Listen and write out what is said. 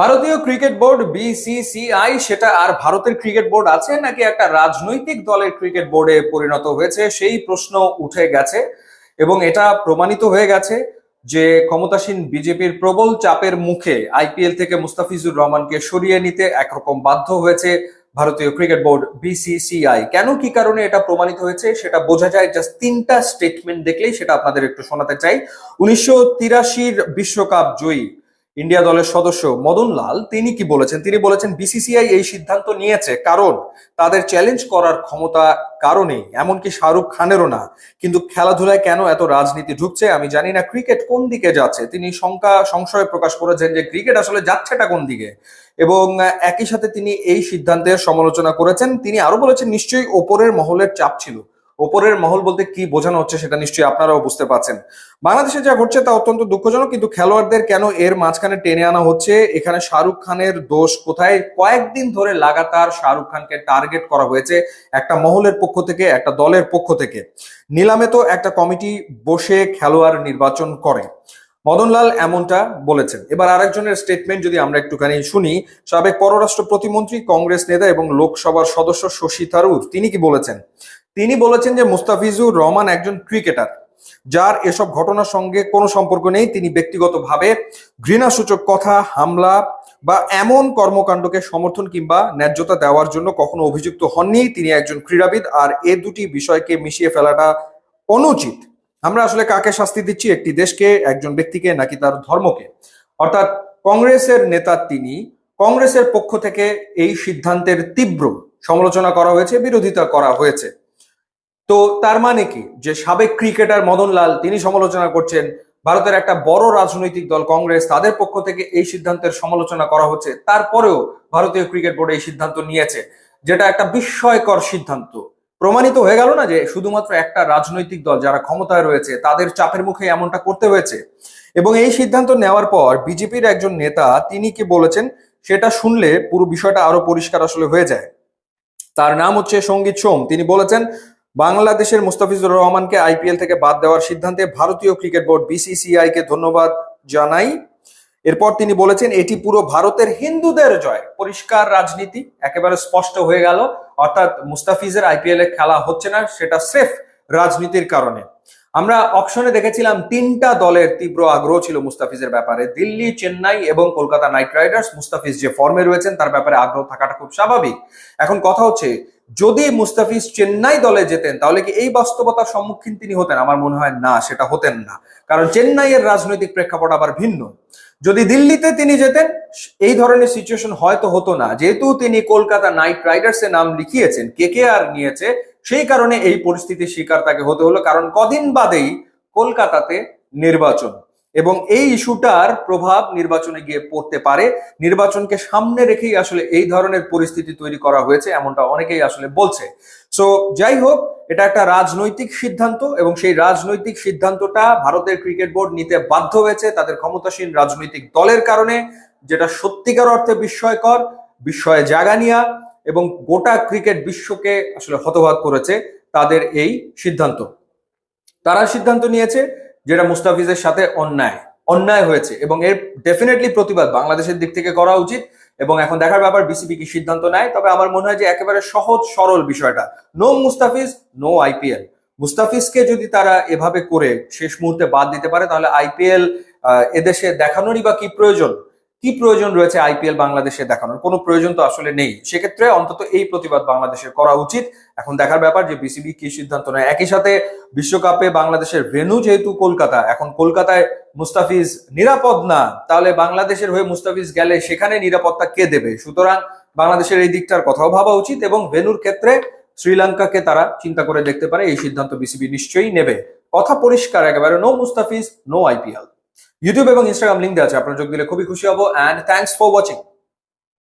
ভারতীয় cricket board BCCI সেটা আর ভারতের ক্রিকেট বোর্ড আছে নাকি একটা রাজনৈতিক দলের ক্রিকেট বোর্ডে পরিণত হয়েছে সেই প্রশ্ন উঠে গেছে। এবং এটা প্রমাণিত হয়ে গেছে যে ক্ষমতাসীন বিজেপির প্রবল চাপের মুখে আইপিএল থেকে মুস্তাফিজুর রহমানকে সরিয়ে নিতে একরকম বাধ্য হয়েছে ভারতীয় ক্রিকেট বোর্ড বিসিসিআই। কেন কি কারণে এটা প্রমাণিত হয়েছে সেটা বোঝা যায় জাস্ট তিনটা স্টেটমেন্ট দেখলেই, সেটা আপনাদের একটু শোনাতে চাই। 1983 বিশ্বকাপ জয়ী ইন্ডিয়া দলের সদস্য মদন লাল তিনি কি বলেছেন, তিনি বলেছেন বিসিসিআই এই সিদ্ধান্ত নিয়েছে কারণ তাদের চ্যালেঞ্জ করার ক্ষমতা কারণে, এমনকি শাহরুখ খানেরও না। কিন্তু খেলাধুলায় কেন এত রাজনীতি ঢুকছে আমি জানি না, ক্রিকেট কোন দিকে যাচ্ছে তিনি সংশয় প্রকাশ করেছেন যে ক্রিকেট আসলে যাচ্ছেটা কোন দিকে। এবং একই সাথে তিনি এই সিদ্ধান্তের সমালোচনা করেছেন। তিনি আরো বলেছেন নিশ্চয়ই ওপরের মহলের চাপ ছিল। ওপরের মহল বলতে কি বোঝানো হচ্ছে সেটা নিশ্চয়ই আপনারাও বুঝতে পারছেন। বাংলাদেশে যা ঘটছে তা অত্যন্ত দুঃখজনক, কিন্তু খেলোয়াড়দের কেন এর মাঝখানে টেনে আনা হচ্ছে? এখানে শাহরুখ খানের দোষ কোথায়? কয়েকদিন ধরে লাগাতার শাহরুখ খানকে টার্গেট করা হয়েছে একটা মহলের পক্ষ থেকে, একটা দলের পক্ষ থেকে। নিলামে তো একটা কমিটি বসে খেলোয়াড় নির্বাচন করে, মদনলাল এমনটা বলেছেন। এবার আরেকজনের স্টেটমেন্ট যদি আমরা একটুখানি শুনি। সাবেক পররাষ্ট্র প্রতিমন্ত্রী, কংগ্রেস নেতা এবং লোকসভার সদস্য শশী থারুর তিনি কি বলেছেন? তিনি বলেছেন যে মুস্তাফিজুর রহমান একজন ক্রিকেটার যার এসব ঘটনার সঙ্গে কোনো সম্পর্ক নেই। তিনি ব্যক্তিগতভাবে ঘৃণাসূচক কথা, হামলা বা এমন কর্মকাণ্ডকে সমর্থন কিংবা ন্যায্যতা দেওয়ার জন্য কখনো অভিযুক্ত হননি। তিনি একজন ক্রীড়াবিদ, আর এ দুটি বিষয়কে মিশিয়ে ফেলাটা অনুচিত। আমরা আসলে কাকে শাস্তি দিচ্ছি, একটি দেশকে, একজন ব্যক্তিকে, নাকি তার ধর্মকে? অর্থাৎ কংগ্রেসের নেতা তিনি, কংগ্রেসের পক্ষ থেকে এই সিদ্ধান্তের তীব্র সমালোচনা করা হয়েছে, বিরোধিতা করা হয়েছে। তো তার মানে কি যে সাবেক ক্রিকেটার মদন লাল তিনি সমালোচনা করছেন, ভারতের একটা বড় রাজনৈতিক দল কংগ্রেস তাদের পক্ষ থেকে এই সিদ্ধান্তের সমালোচনা করা হচ্ছে, তারপরেও ভারতীয় ক্রিকেট বোর্ড এই সিদ্ধান্ত নিয়েছে, যেটা একটা বিস্ময়কর সিদ্ধান্ত। প্রমাণিত হয়ে গেল না যে শুধুমাত্র একটা রাজনৈতিক দল যারা ক্ষমতায় রয়েছে তাদের চাপের মুখে এমনটা করতে হয়েছে। এবং এই সিদ্ধান্ত নেওয়ার পর বিজেপির একজন নেতা তিনি কি বলেছেন সেটা শুনলে পুরো বিষয়টা আরো পরিষ্কার আসলে হয়ে যায়। তার নাম হচ্ছে সঙ্গীত সোম। তিনি বলেছেন বাংলাদেশের মুস্তাফিজুর রহমানকে আইপিএল থেকে বাদ দেওয়ার সিদ্ধান্তে ভারতীয় ক্রিকেট বোর্ড বিসিসিআই কে ধন্যবাদ জানাই। এরপর তিনি বলেছেন এটি পুরো ভারতের হিন্দুদের জয়। পরিষ্কার রাজনীতি একেবারে স্পষ্ট হয়ে গেল, অর্থাৎ মুস্তাফিজের আইপিএল এ খেলা হচ্ছে না সেটা স্রেফ রাজনীতির কারণে। আমরা অপশনে দেখেছিলাম তিনটা দলের তীব্র আগ্রহ ছিল মুস্তাফিজের ব্যাপারে, দিল্লি, চেন্নাই এবং কলকাতা নাইট রাইডার্স। মুস্তাফিজ যে ফর্মে রয়েছেন তার ব্যাপারে আগ্রহ থাকাটা খুব স্বাভাবিক। এখন কথা হচ্ছে যদি মুস্তাফিজ চেন্নাই দলে যেতেন তাহলে কি এই বাস্তবতার সম্মুখীন তিনি হতেন? আমার মনে হয় না, সেটা হতেন না, কারণ চেন্নাইয়ের রাজনৈতিক প্রেক্ষাপট আবার ভিন্ন। যদি দিল্লিতে তিনি যেতেন এই ধরনের সিচুয়েশন হয়তো হতো না, যেহেতু তিনি কলকাতা নাইট রাইডার্স এ নাম লিখিয়েছেন, কেকেআর নিয়েছে, সেই কারণে এই পরিস্থিতির শিকার তাকে হতে হলো। কারণ কদিন বাদেই কলকাতাতে নির্বাচন এবং এই ইস্যুটার প্রভাব নির্বাচনে গিয়ে পড়তে পারে। নির্বাচনকে সামনে রেখেই আসলে এই ধরনের পরিস্থিতি তৈরি করা হয়েছে, এমনটা অনেকেই আসলে বলছে। সো যাই হোক, এটা একটা রাজনৈতিক সিদ্ধান্ত এবং সেই রাজনৈতিক সিদ্ধান্তটা ভারতের ক্রিকেট বোর্ড নিতে বাধ্য হয়েছে তাদের ক্ষমতাসীন রাজনৈতিক দলের কারণে, যেটা সত্যিকার অর্থে বিস্ময়কর, বিস্ময়ে জাগানিয়া এবং গোটা ক্রিকেট বিশ্বকে আসলে হতবাক করেছে তাদের এই সিদ্ধান্ত। তারা সিদ্ধান্ত নিয়েছে যেটা মুস্তাফিজের সাথে অন্যায় অন্যায় হয়েছে এবং এর ডেফিনেটলি প্রতিবাদ বাংলাদেশের দিক থেকে করা উচিত। এবং এখন দেখার ব্যাপার বিসিবি কি সিদ্ধান্ত নেয়। তবে আমার মনে হয় যে একেবারে সহজ সরল বিষয়টা, নো মুস্তাফিজ নো আইপিএল। মুস্তাফিজকে যদি তারা এভাবে করে শেষ মুহূর্তে বাদ দিতে পারে তাহলে আইপিএল এদেশে দেখানোরই বা কি প্রয়োজন? কি প্রয়োজন রয়েছে আইপিএল বাংলাদেশে দেখানোর? কোনো প্রয়োজন তো আসলে নেই। সেক্ষেত্রে অন্তত এই প্রতিবাদ বাংলাদেশের করা উচিত। এখন দেখার ব্যাপার যে বিসিবি কি সিদ্ধান্ত নেয়। একই সাথে বিশ্বকাপে বাংলাদেশের ভেন্যু যেহেতু কলকাতা, এখন কলকাতায় মুস্তাফিজ নিরাপদ না, তাহলে বাংলাদেশের হয়ে মুস্তাফিজ গেলে সেখানে নিরাপত্তা কে দেবে? সুতরাং বাংলাদেশের এই দিকটার কথাও ভাবা উচিত এবং ভেন্যুর ক্ষেত্রে শ্রীলঙ্কাকে তারা চিন্তা করে দেখতে পারে। এই সিদ্ধান্ত বিসিবি নিশ্চয়ই নেবে। কথা পরিষ্কার একেবারে, no Mustafiz no IPL. YouTube এবং ইনস্টাগ্রাম লিঙ্ক দেওয়া আছে, আপনারা যোগ দিলে খুবই খুশি হব। And thanks for watching.